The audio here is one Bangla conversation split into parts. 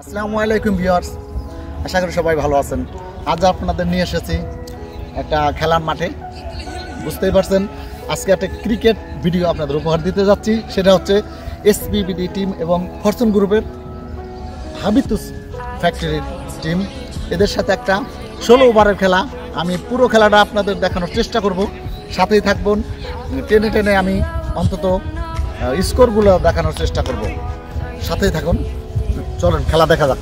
আসসালামু আলাইকুম ভিউয়ার্স, আশা করি সবাই ভালো আছেন। আজ আপনাদের নিয়ে এসেছি একটা খেলার মাঠে। বুঝতেই পারছেন আজকে একটা ক্রিকেট ভিডিও আপনাদের উপহার দিতে যাচ্ছি। সেটা হচ্ছে এসপিবিডি টিম এবং ফরচুন গ্রুপের হাবিতুস ফ্যাক্টরির টিম। এদের সাথে একটা 16 ওভারের খেলা। আমি পুরো খেলাটা আপনাদের দেখানোর চেষ্টা করব, সাথেই থাকবেন। টেনে টেনে আমি অন্তত স্কোরগুলো দেখানোর চেষ্টা করব, সাথেই থাকুন। চলেন খেলা দেখা যাক।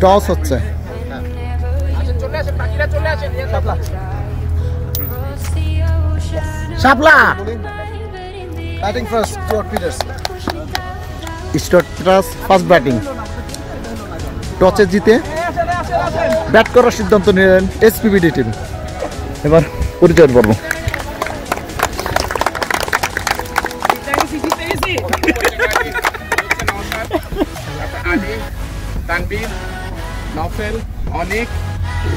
টস হচ্ছে, Shapla batting first, Stuart Peters. Stuart Peters first batting. টসে জিতে ব্যাট করার সিদ্ধান্ত নিলেন এসপিবিডি টিম। এবার পরিচয় পর্ব। তানবীর, নফেল, অনেক,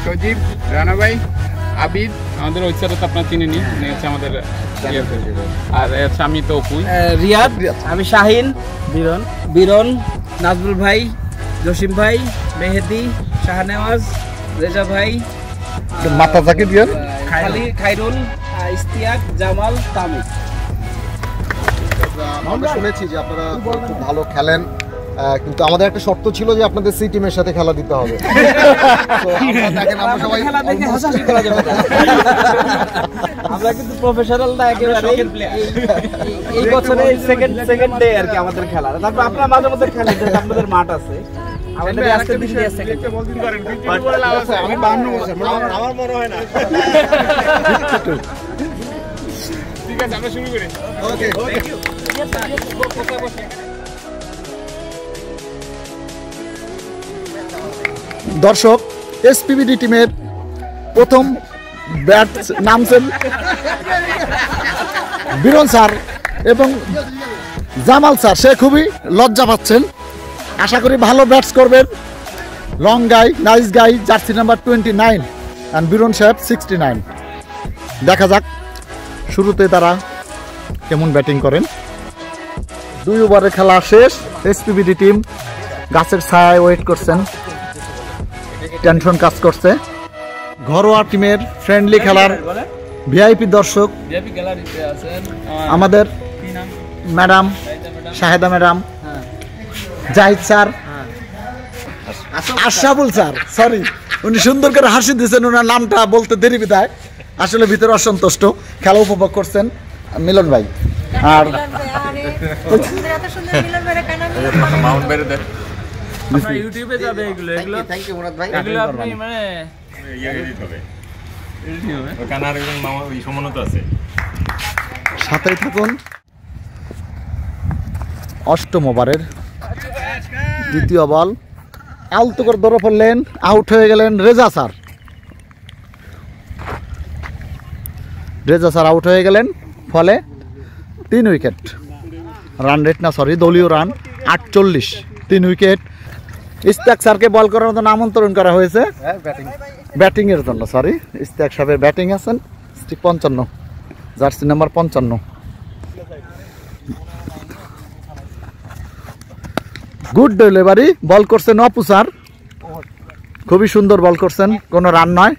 সজীব, রানা ভাই, আবিদ। আমাদের ওইসারে তো আপনার চিনি নি, হচ্ছে আমাদের আর আমি তো অপুই, রিয়াদ, আমি শাহিন, বিরন, নাজমুল ভাই, জসিম ভাই, মেহেদি, শাহনেওয়াজ, রেজা ভাই, মাথা জাকি দিয়ে খাইরুল, ইস্তিয়াক, জামাল, তামিম। আমরা শুনেছি যে আপনারা খুব ভালো খেলেন, কিন্তু আমাদের একটা শর্ত ছিল যে আপনাদের সি টিমের সাথে খেলা দিতে হবে। আমরা কিন্তু প্রফেশনাল না একেবারে, এই বছরে সেকেন্ড ডে আর কি আমাদের খেলা। তারপর আপনারা মাঝে মধ্যে খেলেন, আপনাদের মাঠ আছে। আমাদের আজকে দিন দিয়ে সেকেন্ড আমি 52 বছর, আমার মনে হয় না। ঠিক আছে, আমরা শুরু করি। ওকে, দর্শক, এসপিবিডি টিমের প্রথম ব্যাট নামছেন বিরন স্যার এবং জামাল স্যার। সে খুবই লজ্জা পাচ্ছেন। আশা করি ভালো ব্যাটস করবেন। Long guy, nice guy, jersey number 29 and বিরন সাহেব 69। দেখা যাক শুরুতে তারা কেমন ব্যাটিং করেন। 2 ওভারের খেলা শেষ। এসপিবিডি টিম গাছের ছায়ায় ওয়েট করছেন, টেনশন কাজ করছে। ঘরোয়া টিমের ফ্রেন্ডলি খেলার ভিআইপি দর্শক আমাদের madam, Shaheda madam, Zahid sir, Ashraful sir, sorry উনি সুন্দর করে হাসি দিয়েছেন, ওনার নামটা বলতে দেরি বিদায়, আসলে ভিতরে অসন্তুষ্ট। খেলা উপভোগ করছেন মিলন ভাই। আর ইউটিউবে যাবে এগুলো, থ্যাংক ইউ মুরাদ ভাই। এগুলো আপনি মানে সাথেই থাকুন। অষ্টম ওভারের দ্বিতীয় বল, আলতো করে ধরে পড়লেন, আউট হয়ে গেলেন Reza sir. Reza sir out হয়ে গেলেন, ফলে 3 উইকেট। রান রেট না, সরি, দলীয় রান 48, 3 উইকেট। ইস্তিয়াক স্যারকে বল করার জন্য আমন্ত্রণ করা হয়েছে, ব্যাটিং এর জন্য। সরি, ইস্তিয়াক সাহেবের ব্যাটিং আছেন 55, জার্সি নাম্বার 55। গুড ডেলিভারি, বল করছেন অপু স্যার, খুবই সুন্দর বল করছেন, কোনো রান নয়।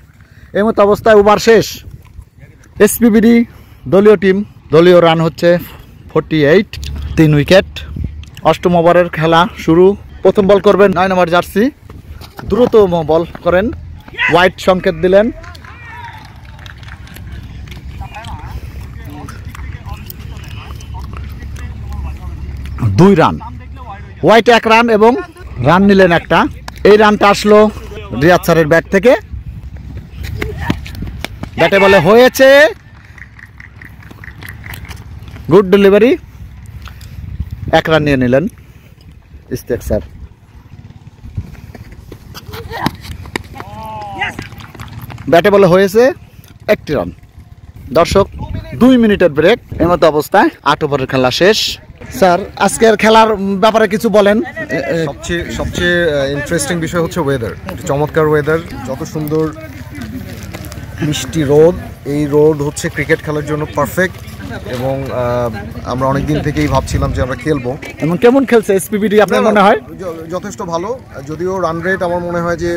এই মতো অবস্থায় ওভার শেষ। এসপিবিডি দলীয় টিম, দলীয় রান হচ্ছে 48, 3 উইকেট। অষ্টম ওভারের খেলা শুরু। প্রথম বল করবেন 9 নম্বর জার্সি, দ্রুত বল করেন, হোয়াইট সংকেত দিলেন। দুই রান, হোয়াইট 1 রান এবং রান নিলেন একটা। এই রানটা আসলো রিয়াদ স্যারের ব্যাট থেকে, ব্যাটে বলে হয়েছে। গুড ডেলিভারি, 1 রান নিয়ে নিলেন ইস্তিয়াক স্যার। ব্যাটে বলে হয়েছে 1 রান। দর্শক, 2 মিনিটের ব্রেক। এর মতো অবস্থায় 8 ওভারের খেলা শেষ। স্যার আজকের খেলার ব্যাপারে কিছু বলেন। সবচেয়ে ইন্টারেস্টিং বিষয় হচ্ছে ওয়েদার, চমৎকার ওয়েদার, যত সুন্দর মিষ্টি রোদ, এই রোদ হচ্ছে ক্রিকেট খেলার জন্য পারফেক্ট। এবং আমরা অনেক দিন থেকেই ভাবছিলাম যে আমরা খেলবো। এবং কেমন খেলছে এসপিবিডি আপনার মনে হয়? যথেষ্ট ভালো, যদিও রান রেট আমার মনে হয় যে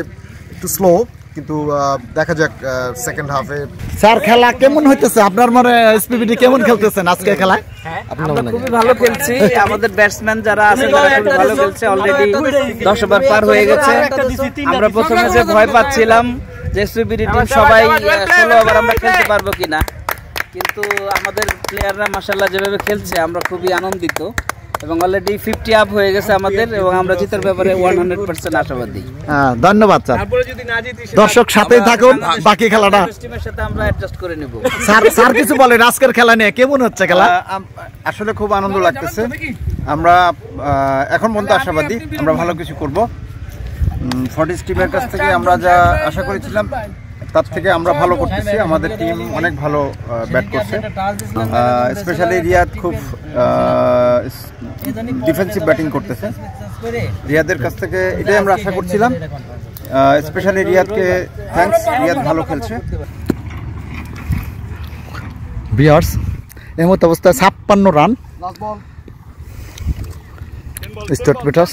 একটু স্লো, কিন্তু দেখা যাক সেকেন্ড হাফে। স্যার খেলা কেমন হইতেছে আপনার মনে? এসপিবিডি কেমন খেলতেছেন আজকে খেলায়? আমরা খুবই ভালো খেলছি, আমাদের ব্যাটসম্যান যারা আছে তারা খুবই ভালো খেলছে। অলরেডি 10 ওভার পার হয়ে গেছে। আমরা প্রথমে যে ভয় পাচ্ছিলাম যে এসপিবিডি টিম সবাই 16 ওভার আমরা খেলতে পারবো কিনা, কিন্তু আমাদের প্লেয়াররা মাশাআল্লাহ যেভাবে খেলছে আমরা খুবই আনন্দিত। এবং অলরেডি 50 আপ হয়ে গেছে আমাদের, এবং আমরা জিতার ব্যাপারে 100% আশাবাদী। ধন্যবাদ স্যার। দর্শক সাথেই থাকুন, বাকি খেলাটা টিমের সাথে আমরা অ্যাডজাস্ট করে নেব। স্যার কিছু বলেন আজকের খেলা নিয়ে, কেমন হচ্ছে খেলা? আসলে খুব আনন্দ লাগতেছে। আমরা এখন পর্যন্ত আশাবাদী আমরা ভালো কিছু করব। ফর্টিস টিমের কাছ থেকে আমরা যা আশা করেছিলাম তার থেকে আমরা ভালো করতেছি। আমাদের টিম অনেক ভালো ব্যাট করছে, স্পেশালি রিয়াদ খুব ডিফেন্সিভ ব্যাটিং করতেছে। রিয়াদের কাছ থেকে এটাই আমরা আশা করছিলাম। স্পেশালি রিয়াদকে থ্যাঙ্কস, রিয়াদ ভালো খেলছে। ভিউয়ার্স, এই মতো অবস্থায় 56 run state batters,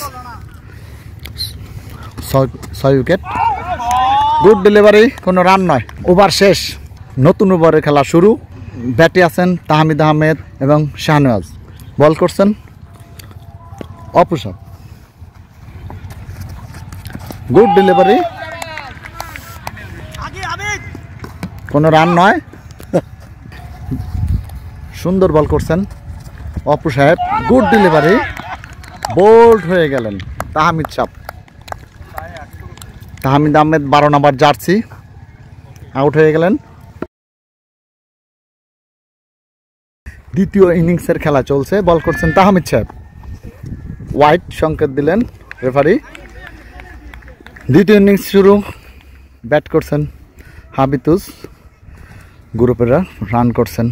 6 wicket, good delivery, কোনো রান নয়। ওভার শেষ, নতুন ওভারের খেলা শুরু। ব্যাটে আছেন তাহমিদ আহমেদ এবং শাহনওয়াজ, বল করছেন অপুষাব, গুড ডেলিভারি, কোনো রান নয়। সুন্দর বল করছেন অপু সাহেব, গুড ডেলিভারি, বোল্ড হয়ে গেলেন তাহমিদ সাহেব। তাহমিদ আহমেদ 12 নম্বর জার্সি, আউট হয়ে গেলেন। দ্বিতীয় ইনিংসের খেলা চলছে, বল করছেন তাহমিদ সাহেব, হোয়াইট সংকেত দিলেন রেফারি। দ্বিতীয় ইনিংস শুরু, ব্যাট করছেন হাবিতুস, গ্রুপেরা রান করছেন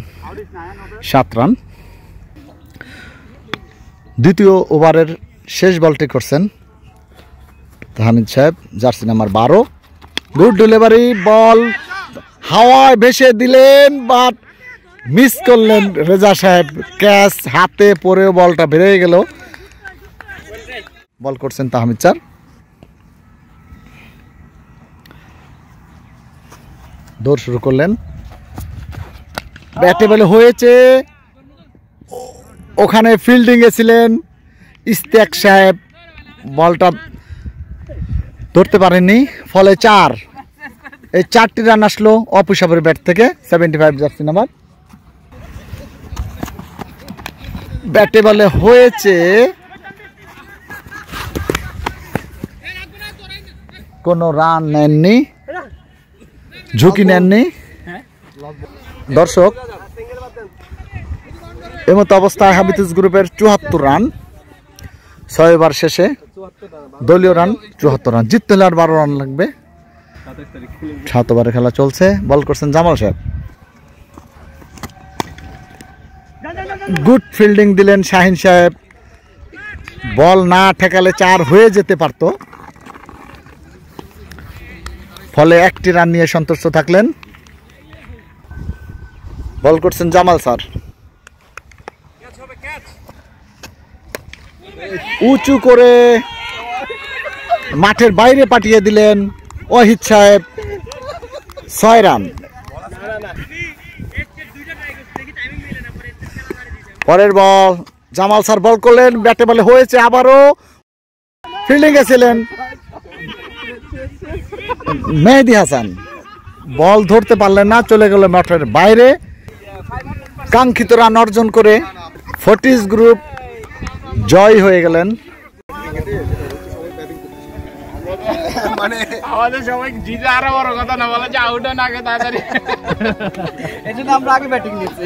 7 রান। দ্বিতীয় ওভারের শেষ বলটি করছেন তাহমিদ সাহেব, জার্সি নাম্বার 12, গুড ডেলিভারি, বল হাওয়ায় ভেসে দিলেন, বাট মিস করলেন রেজা সাহেব, ক্যাচ হাতে পড়েও বলটা বেরিয়ে গেল। বল করছেন তাহমিদ স্যার, দৌড় শুরু করলেন, ব্যাটে বলে হয়েছে, ওখানে ফিল্ডিংয়ে ছিলেন ইস্তেক সাহেব, বলটা ধরতে পারেননি, ফলে 4। এই 4টি রান আসলো অপু সাহেবের ব্যাট থেকে, 75 জার্সি নাম্বার। ব্যাটে বলে হয়েছে, কোনো রান নেননি, ঝুঁকি নেননি। দর্শক, এমতো অবস্থায় হাবিতুস গ্রুপের 74 রান, 6 ওভার শেষে দলীয় রান 74 রান, জিততে হলে আর 12 রান লাগবে। 7 ওভারের খেলা চলছে, বল করছেন জামাল সাহেব, গুড ফিল্ডিং দিলেন শাহিন সাহেব, বল না ঠেকালে 4 হয়ে যেতে পারত, ফলে 1টি রান নিয়ে সন্তুষ্ট থাকলেন। বল করছেন জামাল স্যার, উঁচু করে মাঠের বাইরে পাঠিয়ে দিলেন ওয়াহিদ সাহেব, 6 রান। পরের বল জামাল স্যার বল করলেন, ব্যাটে বলে হয়েছে, আবারও ফিল্ডিং এ ছিলেন মেহেদি হাসান, বল ধরতে পারলেন না, চলে গেল মাঠের বাইরে। কাঙ্ক্ষিত রান অর্জন করে ফর্টিস গ্রুপ জয় হয়ে গেলেন। মানে আমাদের সবাই জিতে আরো বড় কথা না বলে যে আউট না আগে তাড়াতাড়ি, এজন্য আমরা আগে ব্যাটিং নিচ্ছি।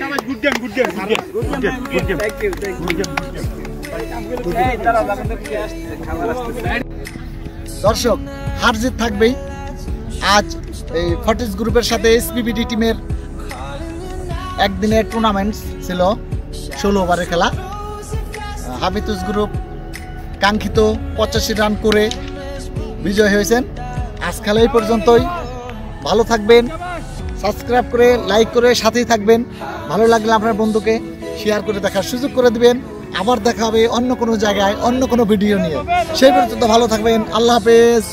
সবাই good game, good game, good game, good game, thank you, thank you. দর্শক, হার জিত থাকবেই। আজ এই ফর্টিস গ্রুপের সাথে এসপিবিডি টিমের একদিনের টুর্নামেন্ট ছিল 16 ওভারের খেলা। হাফিতুস গ্রুপ কাঙ্ক্ষিত 85 রান করে বিজয় হয়েছেন। আজ খেলা এই পর্যন্তই। ভালো থাকবেন, সাবস্ক্রাইব করে লাইক করে সাথেই থাকবেন। ভালো লাগলে আপনার বন্ধুকে শেয়ার করে দেখার সুযোগ করে দিবেন। আবার দেখা হবে অন্য কোনো জায়গায় অন্য কোনো ভিডিও নিয়ে। সেই পর্যন্ত ভালো থাকবেন। আল্লাহ হাফেজ।